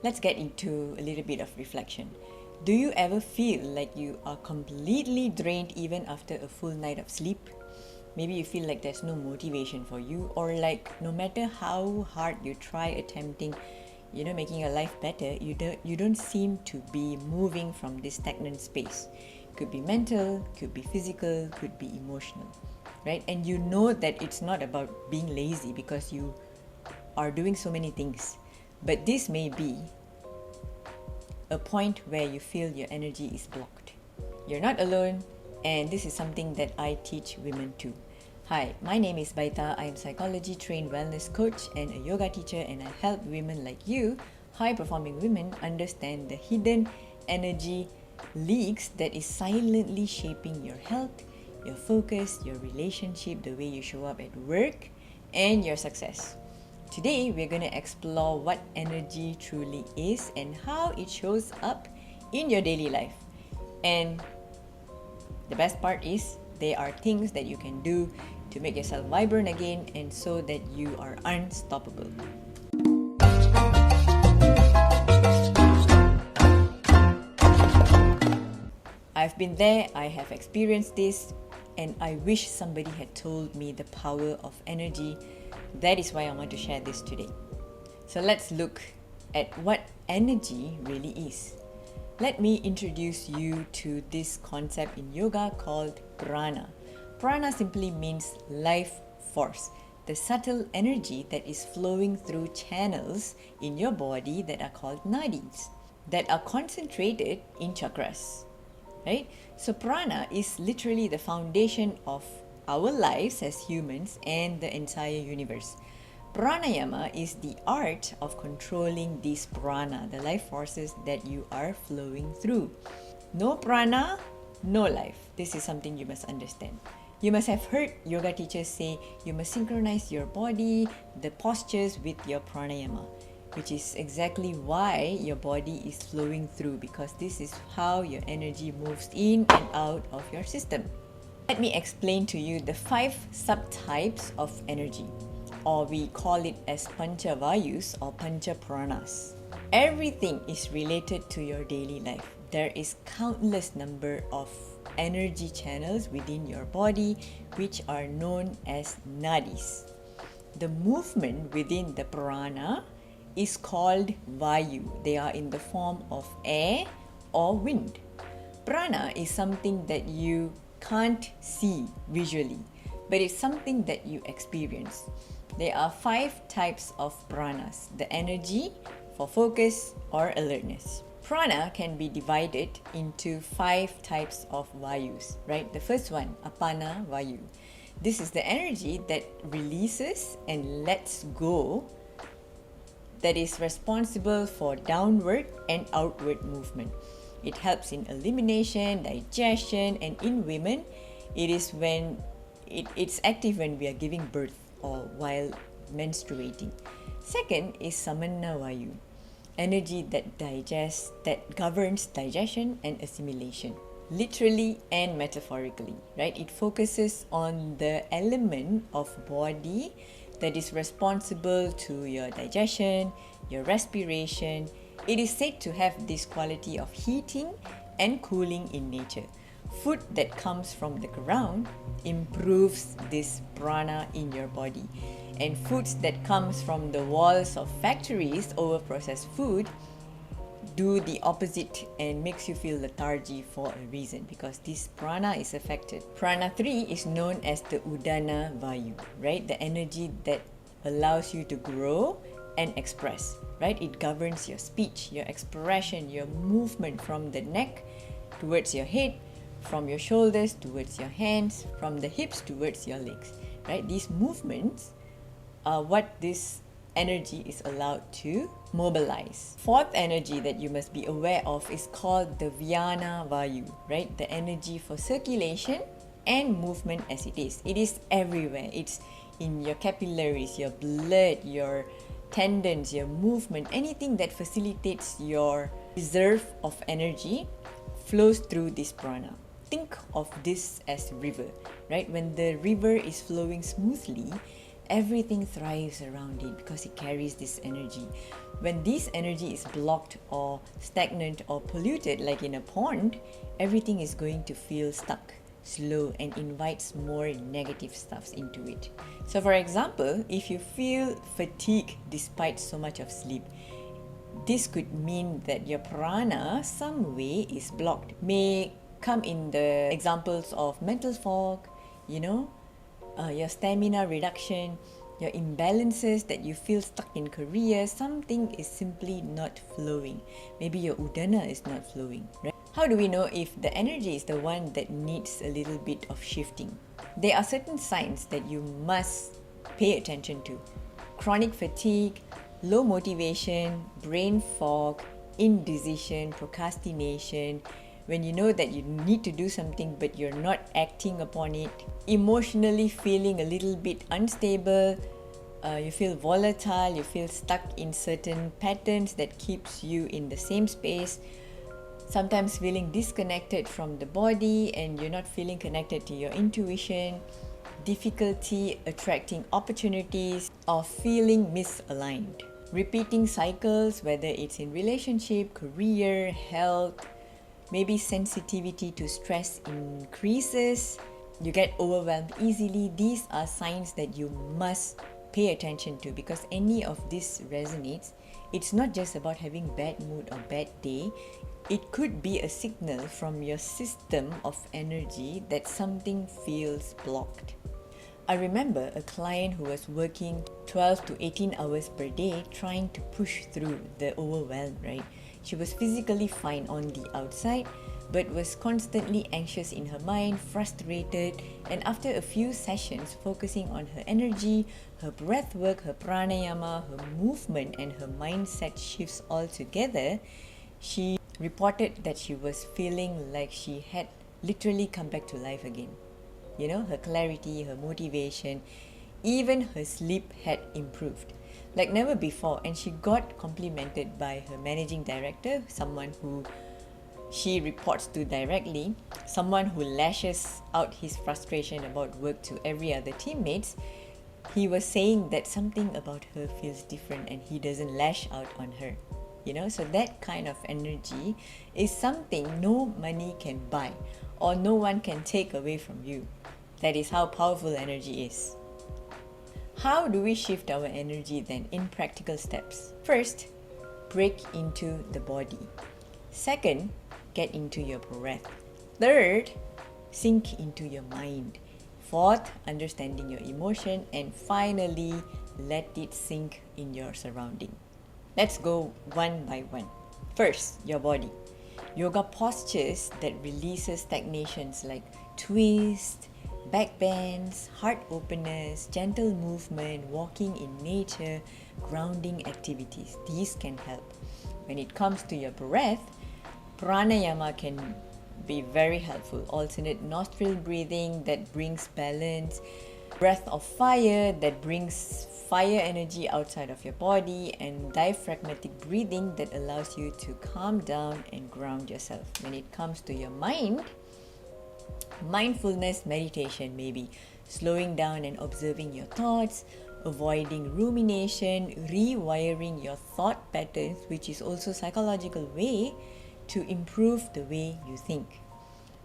Let's get into a little bit of reflection. Do you ever feel like you are completely drained even after a full night of sleep? Maybe you feel like there's no motivation for you, or like no matter how hard you try attempting, making your life better, you don't seem to be moving from this stagnant space. Could be mental, could be physical, could be emotional, right? And you know that it's not about being lazy because you are doing so many things. But this may be a point where you feel your energy is blocked. You're not alone, and this is something that I teach women too. Hi, my name is Baita. I am psychology trained wellness coach and a yoga teacher, and I help women like you, high performing women, understand the hidden energy leaks that is silently shaping your health, your focus, your relationship, the way you show up at work, and your success. Today, we're going to explore what energy truly is and how it shows up in your daily life. And the best part is, there are things that you can do to make yourself vibrant again and so that you are unstoppable. I've been there, I have experienced this, and I wish somebody had told me the power of energy. That is why I want to share this today. So let's look at what energy really is. Let me introduce you to this concept in yoga called prana. Prana simply means life force, the subtle energy that is flowing through channels in your body that are called nadis, that are concentrated in chakras. Right? So prana is literally the foundation of our lives as humans and the entire universe. Pranayama is the art of controlling this prana, the life forces that you are flowing through. No prana, no life. This is something you must understand. You must have heard yoga teachers say you must synchronize your body, the postures with your pranayama, which is exactly why your body is flowing through, because this is how your energy moves in and out of your system. Let me explain to you the 5 subtypes of energy, or we call it as pancha vayus or pancha pranas. Everything is related to your daily life. There is countless number of energy channels within your body which are known as nadis. The movement within the prana is called vayu. They are in the form of air or wind. Prana is something that you can't see visually, but it's something that you experience. There are 5 types of pranas: the energy for focus or alertness. Prana can be divided into 5 types of vayus, right? The first one, apana vayu. This is the energy that releases and lets go, that is responsible for downward and outward movement. It helps in elimination, digestion, and in women, it is when it's active when we are giving birth or while menstruating. Second is samana vayu, energy that digests, that governs digestion and assimilation, literally and metaphorically, right? It focuses on the element of body that is responsible to your digestion, your respiration. It is said to have this quality of heating and cooling in nature. Food that comes from the ground improves this prana in your body. And foods that comes from the walls of factories, overprocessed food, do the opposite and makes you feel lethargy for a reason, because this prana is affected. Prana 3 is known as the udana vayu, right? The energy that allows you to grow and express, right? It governs your speech, your expression, your movement from the neck towards your head, from your shoulders towards your hands, from the hips towards your legs, right? These movements are what this energy is allowed to mobilize. Fourth energy that you must be aware of is called the Vyana Vayu, right? The energy for circulation and movement as it is. It is everywhere. It's in your capillaries, your blood, your tendons, your movement, anything that facilitates your reserve of energy flows through this prana. Think of this as river, right? When the river is flowing smoothly, everything thrives around it because it carries this energy. When this energy is blocked or stagnant or polluted, like in a pond, everything is going to feel stuck, slow, and invites more negative stuffs into it. So for example, if you feel fatigue despite so much of sleep, this could mean that your prana some way is blocked. May come in the examples of mental fog, your stamina reduction, your imbalances that you feel stuck in career. Something is simply not flowing. Maybe your udana is not flowing, right? How do we know if the energy is the one that needs a little bit of shifting? There are certain signs that you must pay attention to. Chronic fatigue, low motivation, brain fog, indecision, procrastination, when you know that you need to do something but you're not acting upon it, emotionally feeling a little bit unstable, you feel volatile, you feel stuck in certain patterns that keeps you in the same space, sometimes feeling disconnected from the body and you're not feeling connected to your intuition, difficulty attracting opportunities, or feeling misaligned. Repeating cycles, whether it's in relationship, career, health, maybe sensitivity to stress increases, you get overwhelmed easily. These are signs that you must pay attention to, because any of this resonates. It's not just about having bad mood or bad day. It could be a signal from your system of energy that something feels blocked. I remember a client who was working 12 to 18 hours per day trying to push through the overwhelm, right? She was physically fine on the outside, but was constantly anxious in her mind, frustrated, and after a few sessions focusing on her energy, her breath work, her pranayama, her movement, and her mindset shifts all together, she reported that she was feeling like she had literally come back to life again. Her clarity, her motivation, even her sleep had improved like never before, and she got complimented by her managing director, someone who she reports to directly, someone who lashes out his frustration about work to every other teammates. He was saying that something about her feels different and he doesn't lash out on her. So that kind of energy is something no money can buy or no one can take away from you. That is how powerful energy is. How do we shift our energy then in practical steps? First, break into the body. Second, get into your breath. Third, sink into your mind. Fourth, understanding your emotion. And finally, let it sink in your surrounding. Let's go one by one. First, your body. Yoga postures that releases stagnations like twist, back bends, heart openers, gentle movement, walking in nature, grounding activities. These can help. When it comes to your breath, pranayama can be very helpful. Alternate nostril breathing that brings balance, breath of fire that brings fire energy outside of your body, and diaphragmatic breathing that allows you to calm down and ground yourself. When it comes to your mind, mindfulness meditation, maybe slowing down and observing your thoughts, avoiding rumination, rewiring your thought patterns, which is also psychological way to improve the way you think.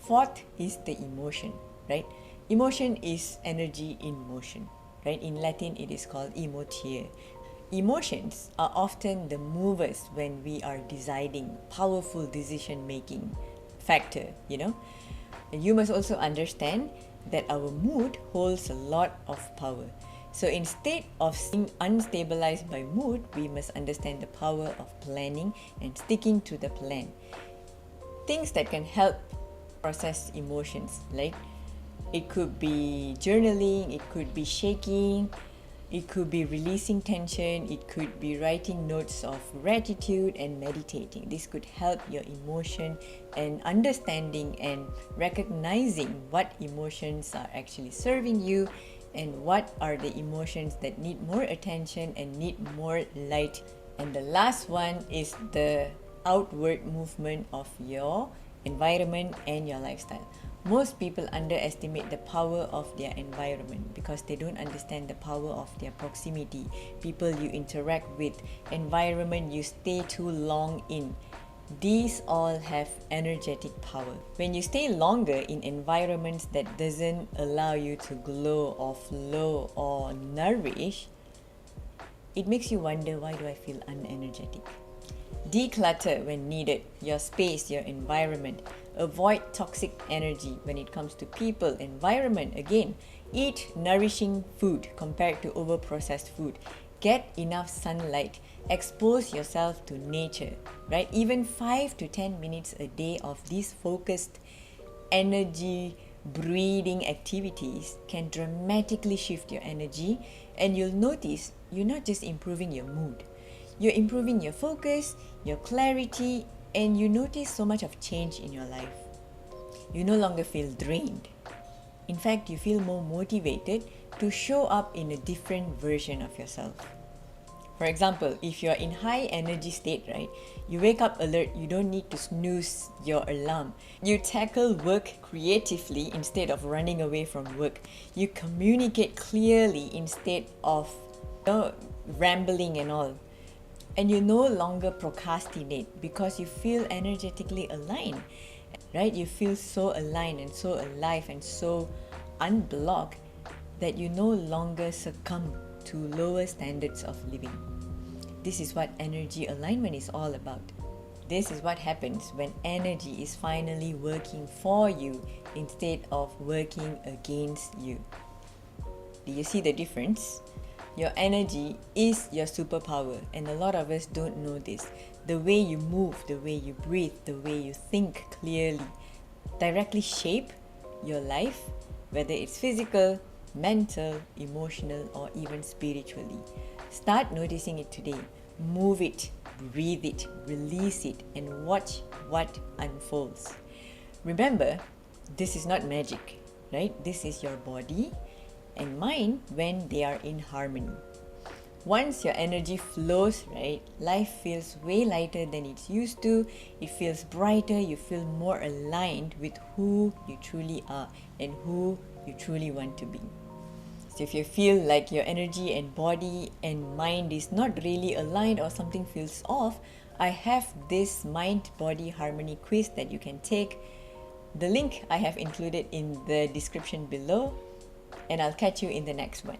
Fourth is the emotion, right? Emotion is energy in motion, right? In Latin, it is called emotere. Emotions are often the movers when we are deciding, powerful decision-making factor, And you must also understand that our mood holds a lot of power. So instead of being unstabilized by mood, we must understand the power of planning and sticking to the plan. Things that can help process emotions, like it could be journaling, it could be shaking, it could be releasing tension, it could be writing notes of gratitude and meditating. This could help your emotion and understanding and recognizing what emotions are actually serving you and what are the emotions that need more attention and need more light. And the last one is the outward movement of your environment and your lifestyle. Most people underestimate the power of their environment because they don't understand the power of their proximity, people you interact with, environment you stay too long in. These all have energetic power. When you stay longer in environments that doesn't allow you to glow or flow or nourish, it makes you wonder, why do I feel unenergetic? Declutter when needed, your space, your environment. Avoid toxic energy when it comes to people, environment. Again, eat nourishing food compared to over-processed food. Get enough sunlight. Expose yourself to nature, right? Even 5 to 10 minutes a day of these focused energy breathing activities can dramatically shift your energy, and you'll notice you're not just improving your mood, you're improving your focus, your clarity, and you notice so much of change in your life. You no longer feel drained. In fact, you feel more motivated to show up in a different version of yourself. For example, if you're in high energy state, right, you wake up alert, you don't need to snooze your alarm. You tackle work creatively instead of running away from work. You communicate clearly instead of rambling and all. And you no longer procrastinate because you feel energetically aligned, right? You feel so aligned and so alive and so unblocked that you no longer succumb to lower standards of living. This is what energy alignment is all about. This is what happens when energy is finally working for you instead of working against you. Do you see the difference? Your energy is your superpower, and a lot of us don't know this. The way you move, the way you breathe, the way you think clearly directly shape your life, whether it's physical, mental, emotional, or even spiritually. Start noticing it today. Move it, breathe it, release it, and watch what unfolds. Remember, this is not magic, right? This is your body and mind when they are in harmony. Once your energy flows, right, life feels way lighter than it's used to. It feels brighter. You feel more aligned with who you truly are and who you truly want to be. So if you feel like your energy and body and mind is not really aligned or something feels off, I have this mind-body harmony quiz that you can take. The link I have included in the description below, and I'll catch you in the next one.